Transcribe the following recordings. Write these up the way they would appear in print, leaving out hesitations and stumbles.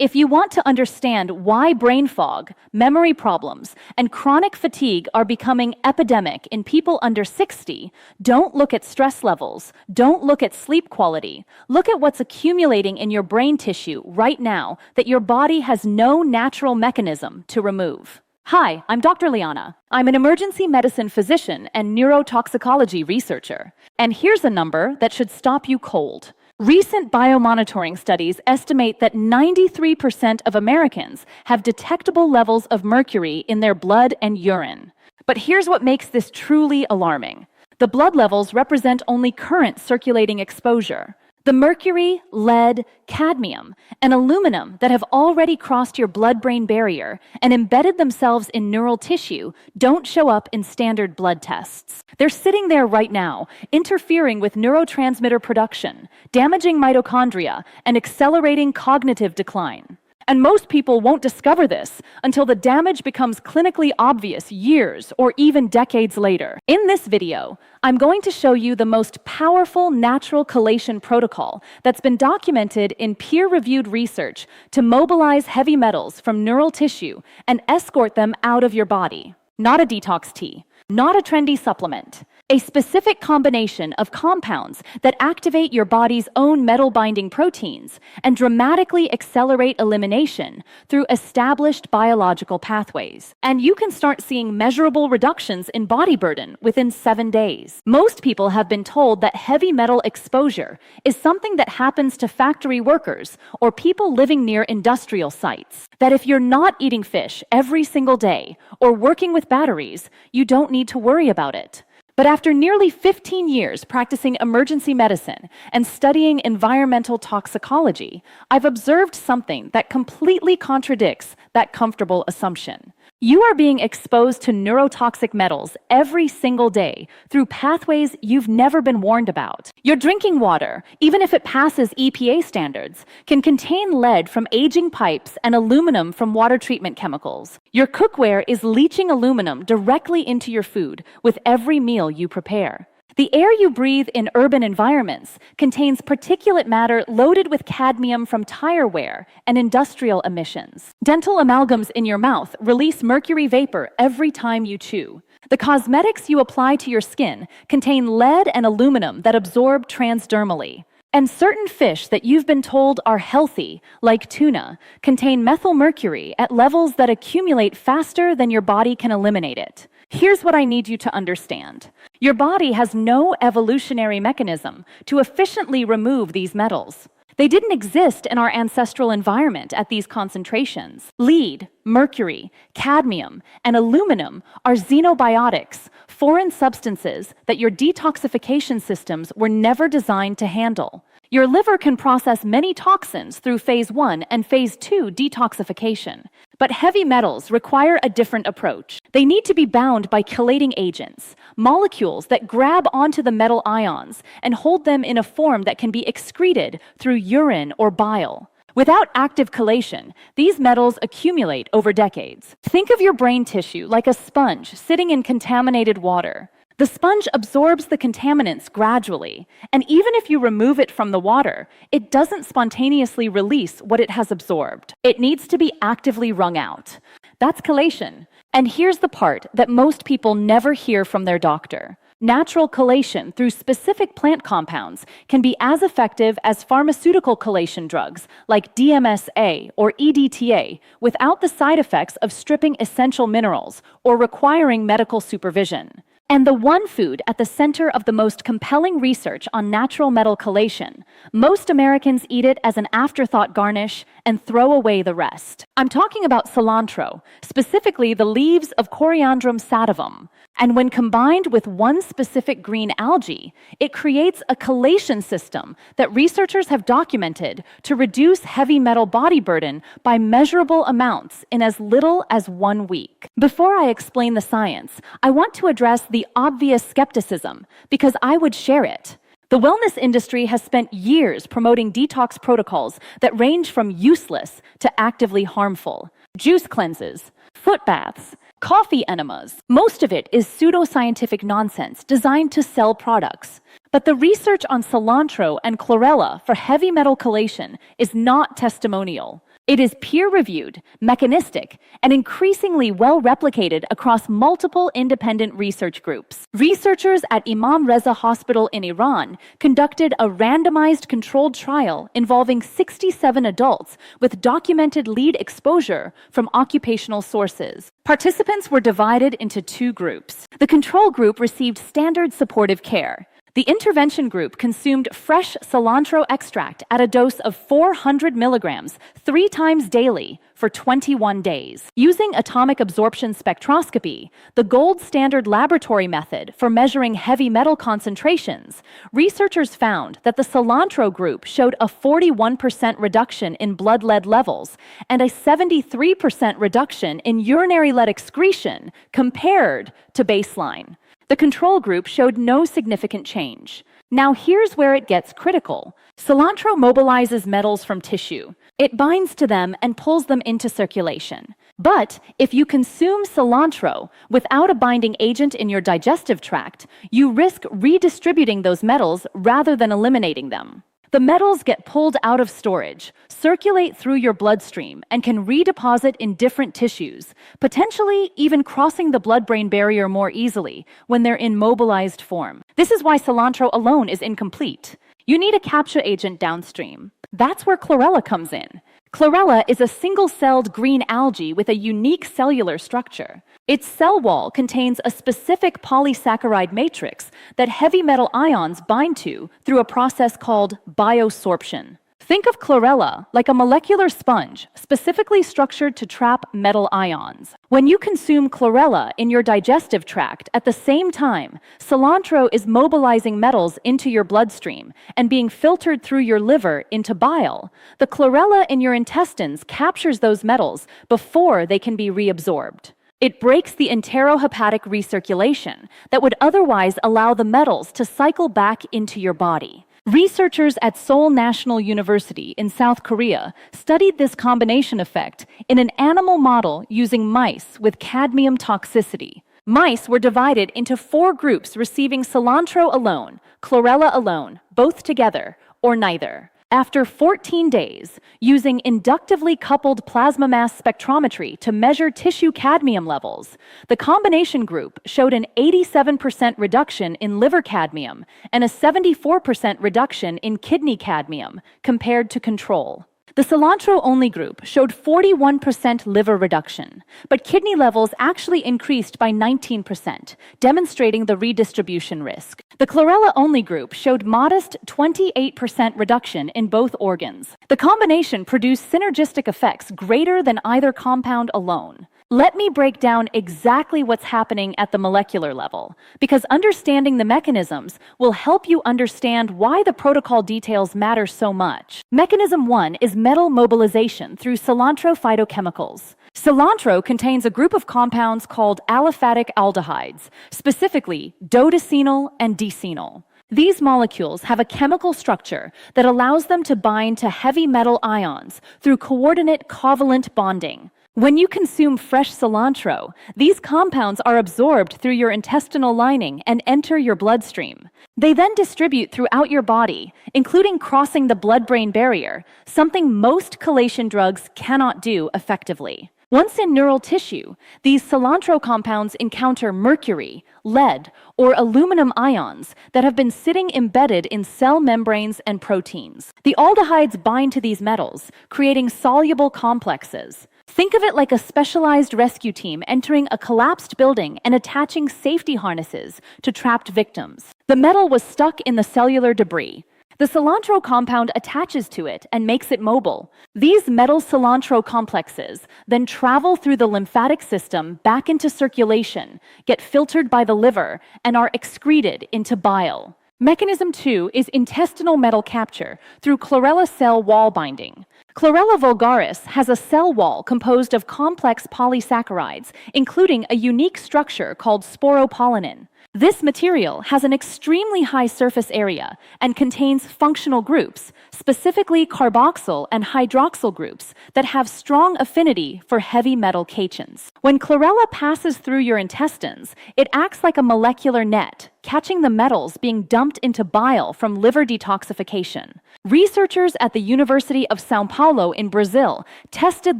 If you want to understand why brain fog, memory problems, and chronic fatigue are becoming epidemic in people under 60, don't look at stress levels, don't look at sleep quality. Look at what's accumulating in your brain tissue right now that your body has no natural mechanism to remove. Hi, I'm Dr. Liana. I'm an emergency medicine physician and neurotoxicology researcher. And here's a number that should stop you cold. Recent biomonitoring studies estimate that 93% of Americans have detectable levels of mercury in their blood and urine. But here's what makes this truly alarming. The blood levels represent only current circulating exposure. The mercury, lead, cadmium, and aluminum that have already crossed your blood-brain barrier and embedded themselves in neural tissue don't show up in standard blood tests. They're sitting there right now, interfering with neurotransmitter production, damaging mitochondria, and accelerating cognitive decline. And most people won't discover this until the damage becomes clinically obvious years or even decades later. In this video, I'm going to show you the most powerful natural chelation protocol that's been documented in peer-reviewed research to mobilize heavy metals from neural tissue and escort them out of your body. Not a detox tea, not a trendy supplement. A specific combination of compounds that activate your body's own metal-binding proteins and dramatically accelerate elimination through established biological pathways. And you can start seeing measurable reductions in body burden within 7 days. Most people have been told that heavy metal exposure is something that happens to factory workers or people living near industrial sites. That if you're not eating fish every single day or working with batteries, you don't need to worry about it. But after nearly 15 years practicing emergency medicine and studying environmental toxicology, I've observed something that completely contradicts that comfortable assumption. You are being exposed to neurotoxic metals every single day through pathways you've never been warned about. Your drinking water, even if it passes EPA standards, can contain lead from aging pipes and aluminum from water treatment chemicals. Your cookware is leaching aluminum directly into your food with every meal you prepare. The air you breathe in urban environments contains particulate matter loaded with cadmium from tire wear and industrial emissions. Dental amalgams in your mouth release mercury vapor every time you chew. The cosmetics you apply to your skin contain lead and aluminum that absorb transdermally. And certain fish that you've been told are healthy, like tuna, contain methylmercury at levels that accumulate faster than your body can eliminate it. Here's what I need you to understand. Your body has no evolutionary mechanism to efficiently remove these metals. They didn't exist in our ancestral environment at these concentrations. Lead, mercury, cadmium, and aluminum are xenobiotics, foreign substances that your detoxification systems were never designed to handle. Your liver can process many toxins through phase 1 and phase 2 detoxification. But heavy metals require a different approach. They need to be bound by chelating agents, molecules that grab onto the metal ions and hold them in a form that can be excreted through urine or bile. Without active chelation, these metals accumulate over decades. Think of your brain tissue like a sponge sitting in contaminated water. The sponge absorbs the contaminants gradually, and even if you remove it from the water, it doesn't spontaneously release what it has absorbed. It needs to be actively wrung out. That's chelation. And here's the part that most people never hear from their doctor. Natural chelation through specific plant compounds can be as effective as pharmaceutical chelation drugs like DMSA or EDTA without the side effects of stripping essential minerals or requiring medical supervision. And the one food at the center of the most compelling research on natural metal chelation, most Americans eat it as an afterthought garnish and throw away the rest. I'm talking about cilantro, specifically the leaves of Coriandrum sativum. And when combined with one specific green algae, it creates a chelation system that researchers have documented to reduce heavy metal body burden by measurable amounts in as little as 1 week. Before I explain the science, I want to address the obvious skepticism because I would share it. The wellness industry has spent years promoting detox protocols that range from useless to actively harmful. Juice cleanses, foot baths, coffee enemas. Most of it is pseudoscientific nonsense designed to sell products. But the research on cilantro and chlorella for heavy metal chelation is not testimonial. It is peer-reviewed, mechanistic, and increasingly well-replicated across multiple independent research groups. Researchers at Imam Reza Hospital in Iran conducted a randomized controlled trial involving 67 adults with documented lead exposure from occupational sources. Participants were divided into two groups. The control group received standard supportive care. The intervention group consumed fresh cilantro extract at a dose of 400 milligrams 3 times daily for 21 days. Using atomic absorption spectroscopy, the gold standard laboratory method for measuring heavy metal concentrations, researchers found that the cilantro group showed a 41% reduction in blood lead levels and a 73% reduction in urinary lead excretion compared to baseline. The control group showed no significant change. Now here's where it gets critical. Cilantro mobilizes metals from tissue. It binds to them and pulls them into circulation. But if you consume cilantro without a binding agent in your digestive tract, you risk redistributing those metals rather than eliminating them. The metals get pulled out of storage, circulate through your bloodstream, and can redeposit in different tissues, potentially even crossing the blood-brain barrier more easily when they're in mobilized form. This is why cilantro alone is incomplete. You need a capture agent downstream. That's where chlorella comes in. Chlorella is a single-celled green algae with a unique cellular structure. Its cell wall contains a specific polysaccharide matrix that heavy metal ions bind to through a process called biosorption. Think of chlorella like a molecular sponge specifically structured to trap metal ions. When you consume chlorella in your digestive tract at the same time, cilantro is mobilizing metals into your bloodstream and being filtered through your liver into bile. The chlorella in your intestines captures those metals before they can be reabsorbed. It breaks the enterohepatic recirculation that would otherwise allow the metals to cycle back into your body. Researchers at Seoul National University in South Korea studied this combination effect in an animal model using mice with cadmium toxicity. Mice were divided into 4 groups receiving cilantro alone, chlorella alone, both together, or neither. After 14 days, using inductively coupled plasma mass spectrometry to measure tissue cadmium levels, the combination group showed an 87% reduction in liver cadmium and a 74% reduction in kidney cadmium compared to control. The cilantro-only group showed 41% liver reduction, but kidney levels actually increased by 19%, demonstrating the redistribution risk. The chlorella-only group showed modest 28% reduction in both organs. The combination produced synergistic effects greater than either compound alone. Let me break down exactly what's happening at the molecular level, because understanding the mechanisms will help you understand why the protocol details matter so much. Mechanism 1 is metal mobilization through cilantro phytochemicals. Cilantro contains a group of compounds called aliphatic aldehydes, specifically dodecynyl and decynyl. These molecules have a chemical structure that allows them to bind to heavy metal ions through coordinate covalent bonding. When you consume fresh cilantro, these compounds are absorbed through your intestinal lining and enter your bloodstream. They then distribute throughout your body, including crossing the blood-brain barrier, something most chelation drugs cannot do effectively. Once in neural tissue, these cilantro compounds encounter mercury, lead, or aluminum ions that have been sitting embedded in cell membranes and proteins. The aldehydes bind to these metals, creating soluble complexes. Think of it like a specialized rescue team entering a collapsed building and attaching safety harnesses to trapped victims. The metal was stuck in the cellular debris. The cilantro compound attaches to it and makes it mobile. These metal cilantro complexes then travel through the lymphatic system back into circulation, get filtered by the liver, and are excreted into bile. Mechanism 2 is intestinal metal capture through chlorella cell wall binding. Chlorella vulgaris has a cell wall composed of complex polysaccharides, including a unique structure called sporopollenin. This material has an extremely high surface area and contains functional groups, specifically carboxyl and hydroxyl groups, that have strong affinity for heavy metal cations. When chlorella passes through your intestines, it acts like a molecular net, catching the metals being dumped into bile from liver detoxification. Researchers at the University of São Paulo in Brazil tested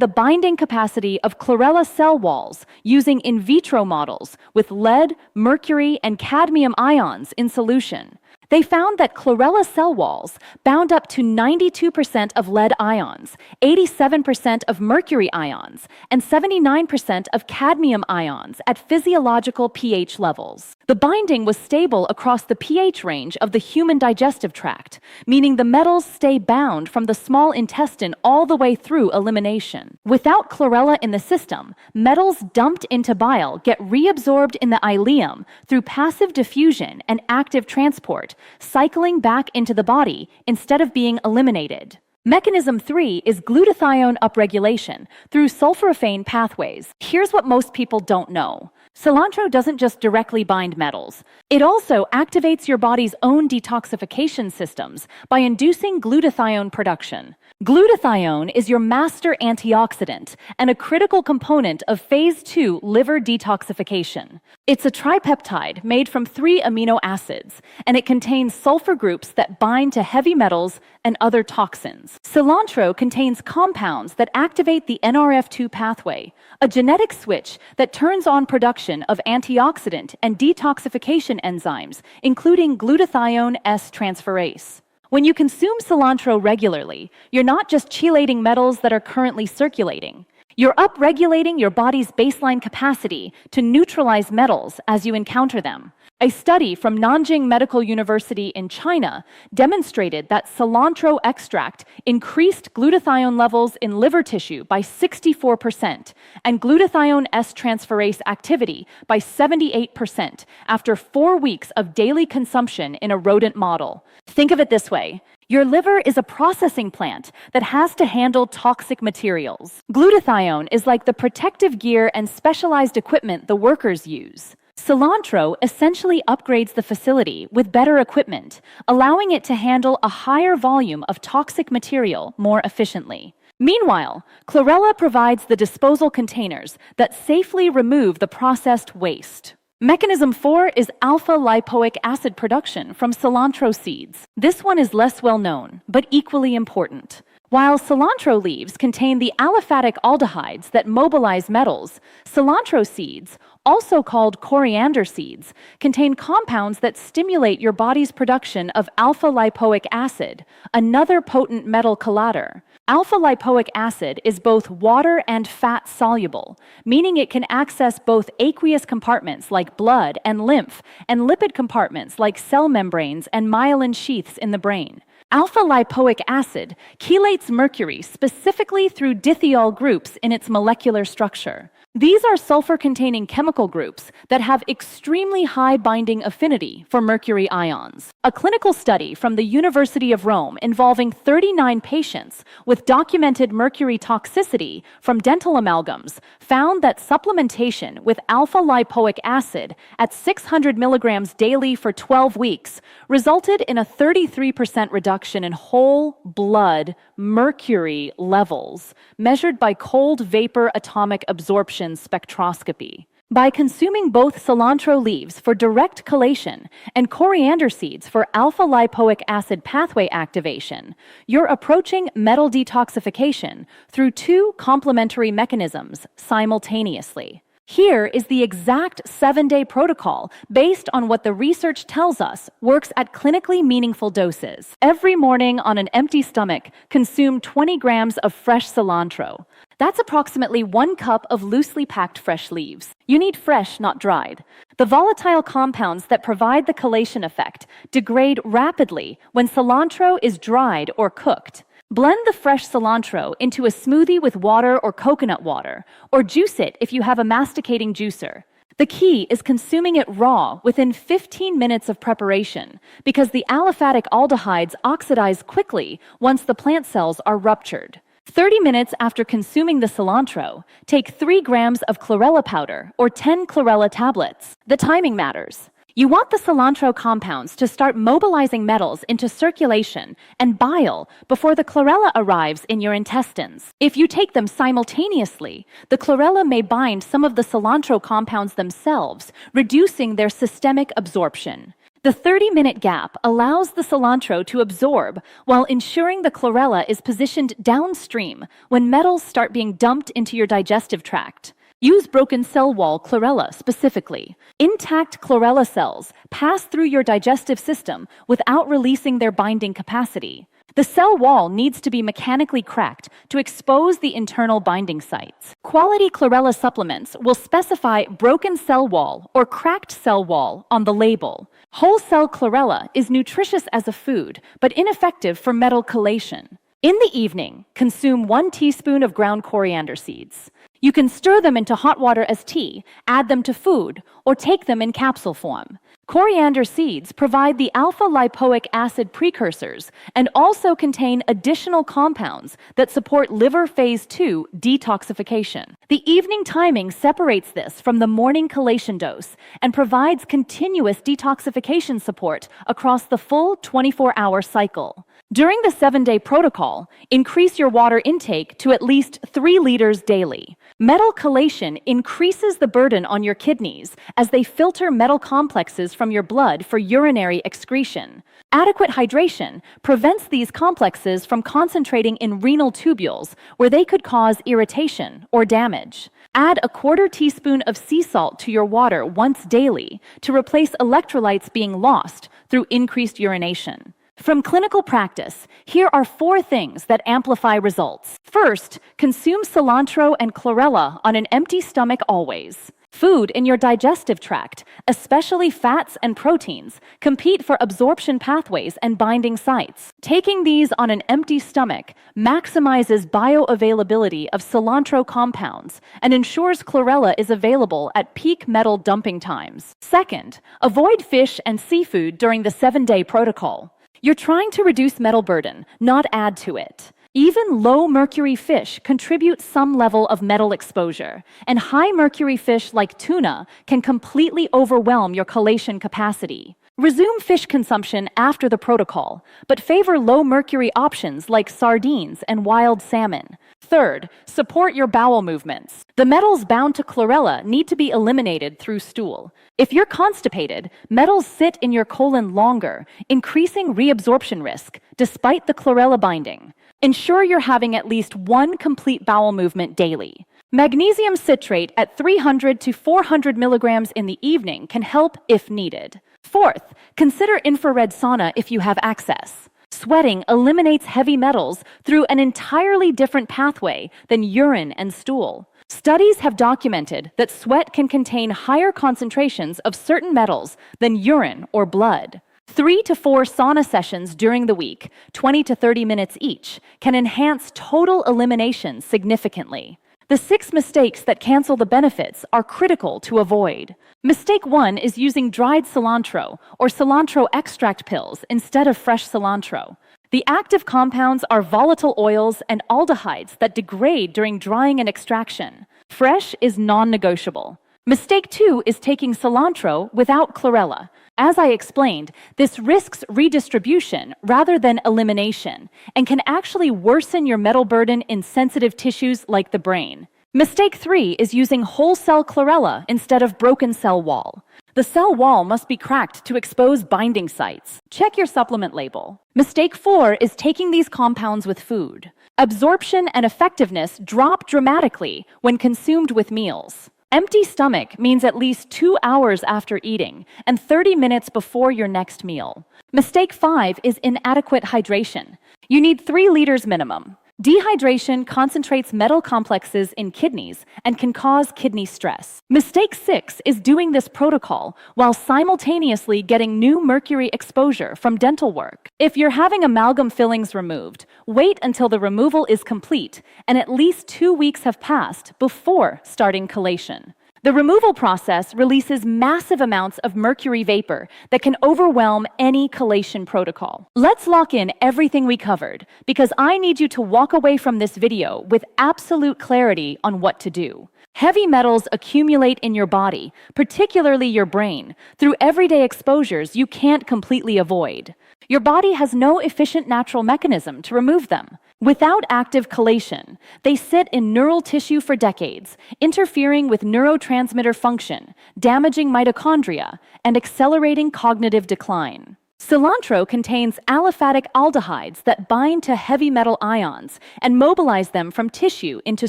the binding capacity of chlorella cell walls using in vitro models with lead, mercury, and cadmium ions in solution. They found that chlorella cell walls bound up to 92% of lead ions, 87% of mercury ions, and 79% of cadmium ions at physiological pH levels. The binding was stable across the pH range of the human digestive tract, meaning the metals stay bound from the small intestine all the way through elimination. Without chlorella in the system, metals dumped into bile get reabsorbed in the ileum through passive diffusion and active transport, cycling back into the body instead of being eliminated. Mechanism 3 is glutathione upregulation through sulforaphane pathways. Here's what most people don't know. Cilantro doesn't just directly bind metals. It also activates your body's own detoxification systems by inducing glutathione production. Glutathione is your master antioxidant and a critical component of phase 2 liver detoxification. It's a tripeptide made from 3 amino acids, and it contains sulfur groups that bind to heavy metals and other toxins. Cilantro contains compounds that activate the NRF2 pathway, a genetic switch that turns on production of antioxidant and detoxification enzymes, including glutathione S transferase. When you consume cilantro regularly, you're not just chelating metals that are currently circulating. You're upregulating your body's baseline capacity to neutralize metals as you encounter them. A study from Nanjing Medical University in China demonstrated that cilantro extract increased glutathione levels in liver tissue by 64% and glutathione S transferase activity by 78% after 4 weeks of daily consumption in a rodent model. Think of it this way. Your liver is a processing plant that has to handle toxic materials. Glutathione is like the protective gear and specialized equipment the workers use. Cilantro essentially upgrades the facility with better equipment, allowing it to handle a higher volume of toxic material more efficiently. Meanwhile, chlorella provides the disposal containers that safely remove the processed waste. Mechanism 4 is alpha-lipoic acid production from cilantro seeds. This one is less well known, but equally important. While cilantro leaves contain the aliphatic aldehydes that mobilize metals, cilantro seeds, also called coriander seeds, contain compounds that stimulate your body's production of alpha-lipoic acid, another potent metal chelator. Alpha-lipoic acid is both water and fat soluble, meaning it can access both aqueous compartments like blood and lymph, and lipid compartments like cell membranes and myelin sheaths in the brain. Alpha-lipoic acid chelates mercury specifically through dithiol groups in its molecular structure. These are sulfur-containing chemical groups that have extremely high binding affinity for mercury ions. A clinical study from the University of Rome involving 39 patients with documented mercury toxicity from dental amalgams found that supplementation with alpha-lipoic acid at 600 milligrams daily for 12 weeks resulted in a 33% reduction in whole blood mercury levels measured by cold vapor atomic absorption spectroscopy. By consuming both cilantro leaves for direct chelation and coriander seeds for alpha-lipoic acid pathway activation, you're approaching metal detoxification through 2 complementary mechanisms simultaneously. Here is the exact 7-day protocol based on what the research tells us works at clinically meaningful doses. Every morning on an empty stomach, consume 20 grams of fresh cilantro. That's approximately 1 cup of loosely packed fresh leaves. You need fresh, not dried. The volatile compounds that provide the chelation effect degrade rapidly when cilantro is dried or cooked. Blend the fresh cilantro into a smoothie with water or coconut water, or juice it if you have a masticating juicer. The key is consuming it raw within 15 minutes of preparation, because the aliphatic aldehydes oxidize quickly once the plant cells are ruptured. 30 minutes after consuming the cilantro, take 3 grams of chlorella powder or 10 chlorella tablets. The timing matters. You want the cilantro compounds to start mobilizing metals into circulation and bile before the chlorella arrives in your intestines. If you take them simultaneously, the chlorella may bind some of the cilantro compounds themselves, reducing their systemic absorption. The 30-minute gap allows the cilantro to absorb while ensuring the chlorella is positioned downstream when metals start being dumped into your digestive tract. Use broken cell wall chlorella specifically. Intact chlorella cells pass through your digestive system without releasing their binding capacity. The cell wall needs to be mechanically cracked to expose the internal binding sites. Quality chlorella supplements will specify broken cell wall or cracked cell wall on the label. Whole cell chlorella is nutritious as a food, but ineffective for metal chelation. In the evening, consume 1 teaspoon of ground coriander seeds. You can stir them into hot water as tea, add them to food, or take them in capsule form. Coriander seeds provide the alpha-lipoic acid precursors and also contain additional compounds that support liver phase 2 detoxification. The evening timing separates this from the morning chelation dose and provides continuous detoxification support across the full 24-hour cycle. During the 7-day protocol, increase your water intake to at least 3 liters daily. Metal chelation increases the burden on your kidneys as they filter metal complexes from your blood for urinary excretion. Adequate hydration prevents these complexes from concentrating in renal tubules, where they could cause irritation or damage. Add a 1/4 teaspoon of sea salt to your water once daily to replace electrolytes being lost through increased urination. From clinical practice, here are 4 things that amplify results. First, consume cilantro and chlorella on an empty stomach always. Food in your digestive tract, especially fats and proteins, compete for absorption pathways and binding sites. Taking these on an empty stomach maximizes bioavailability of cilantro compounds and ensures chlorella is available at peak metal dumping times. Second, avoid fish and seafood during the 7-day protocol. You're trying to reduce metal burden, not add to it. Even low mercury fish contribute some level of metal exposure, and high mercury fish like tuna can completely overwhelm your chelation capacity. Resume fish consumption after the protocol, but favor low mercury options like sardines and wild salmon. Third, support your bowel movements. The metals bound to chlorella need to be eliminated through stool. If you're constipated, metals sit in your colon longer, increasing reabsorption risk despite the chlorella binding. Ensure you're having at least 1 complete bowel movement daily. Magnesium citrate at 300 to 400 milligrams in the evening can help if needed. Fourth, consider infrared sauna if you have access. Sweating eliminates heavy metals through an entirely different pathway than urine and stool. Studies have documented that sweat can contain higher concentrations of certain metals than urine or blood. 3 to 4 sauna sessions during the week, 20 to 30 minutes each, can enhance total elimination significantly. The 6 mistakes that cancel the benefits are critical to avoid. Mistake 1 is using dried cilantro or cilantro extract pills instead of fresh cilantro. The active compounds are volatile oils and aldehydes that degrade during drying and extraction. Fresh is non-negotiable. Mistake 2 is taking cilantro without chlorella. As I explained, this risks redistribution rather than elimination and can actually worsen your metal burden in sensitive tissues like the brain. Mistake 3 is using whole cell chlorella instead of broken cell wall. The cell wall must be cracked to expose binding sites. Check your supplement label. Mistake 4 is taking these compounds with food. Absorption and effectiveness drop dramatically when consumed with meals. Empty stomach means at least 2 hours after eating and 30 minutes before your next meal. Mistake 5 is inadequate hydration. You need 3 liters minimum. Dehydration concentrates metal complexes in kidneys and can cause kidney stress. Mistake 6 is doing this protocol while simultaneously getting new mercury exposure from dental work. If you're having amalgam fillings removed, wait until the removal is complete and at least 2 weeks have passed before starting chelation. The removal process releases massive amounts of mercury vapor that can overwhelm any chelation protocol. Let's lock in everything we covered, because I need you to walk away from this video with absolute clarity on what to do. Heavy metals accumulate in your body, particularly your brain, through everyday exposures you can't completely avoid. Your body has no efficient natural mechanism to remove them. Without active chelation, they sit in neural tissue for decades, interfering with neurotransmitter function, damaging mitochondria, and accelerating cognitive decline. Cilantro contains aliphatic aldehydes that bind to heavy metal ions and mobilize them from tissue into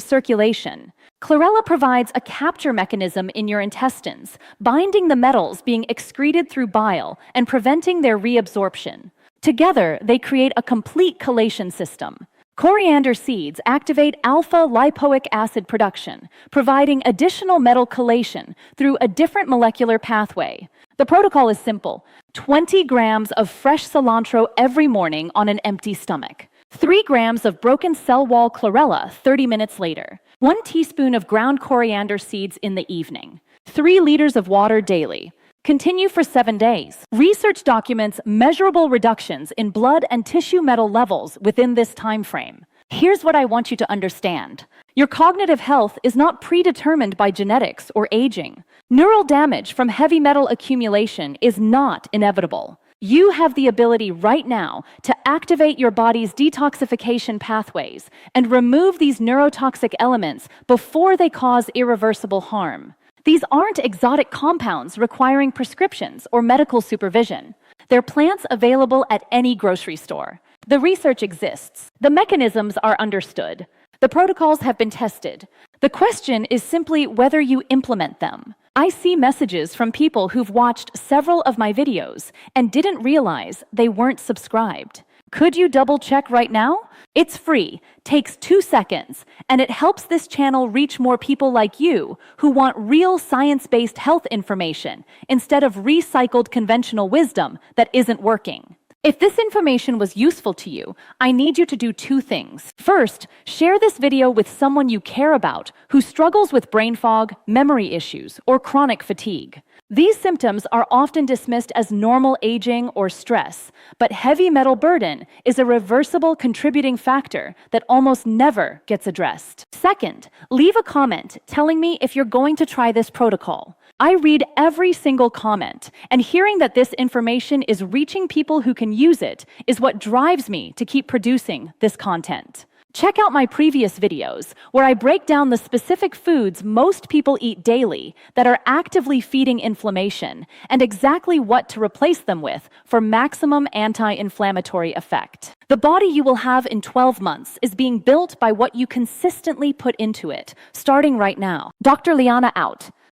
circulation. Chlorella provides a capture mechanism in your intestines, binding the metals being excreted through bile and preventing their reabsorption. Together, they create a complete chelation system. Coriander seeds activate alpha-lipoic acid production, providing additional metal chelation through a different molecular pathway. The protocol is simple: 20 grams of fresh cilantro every morning on an empty stomach. 3 grams of broken cell wall chlorella 30 minutes later. 1 teaspoon of ground coriander seeds in the evening. 3 liters of water daily. Continue for 7 days. Research documents measurable reductions in blood and tissue metal levels within this time frame. Here's what I want you to understand. Your cognitive health is not predetermined by genetics or aging. Neural damage from heavy metal accumulation is not inevitable. You have the ability right now to activate your body's detoxification pathways and remove these neurotoxic elements before they cause irreversible harm. These aren't exotic compounds requiring prescriptions or medical supervision. They're plants available at any grocery store. The research exists. The mechanisms are understood. The protocols have been tested. The question is simply whether you implement them. I see messages from people who've watched several of my videos and didn't realize they weren't subscribed. Could you double check right now? It's free, takes 2 seconds, and it helps this channel reach more people like you who want real science-based health information instead of recycled conventional wisdom that isn't working. If this information was useful to you, I need you to do 2 things. First, share this video with someone you care about who struggles with brain fog, memory issues, or chronic fatigue. These symptoms are often dismissed as normal aging or stress, but heavy metal burden is a reversible contributing factor that almost never gets addressed. Second, leave a comment telling me if you're going to try this protocol. I read every single comment, and hearing that this information is reaching people who can use it is what drives me to keep producing this content. Check out my previous videos where I break down the specific foods most people eat daily that are actively feeding inflammation and exactly what to replace them with for maximum anti-inflammatory effect. The body you will have in 12 months is being built by what you consistently put into it, starting right now. Dr. Liana out.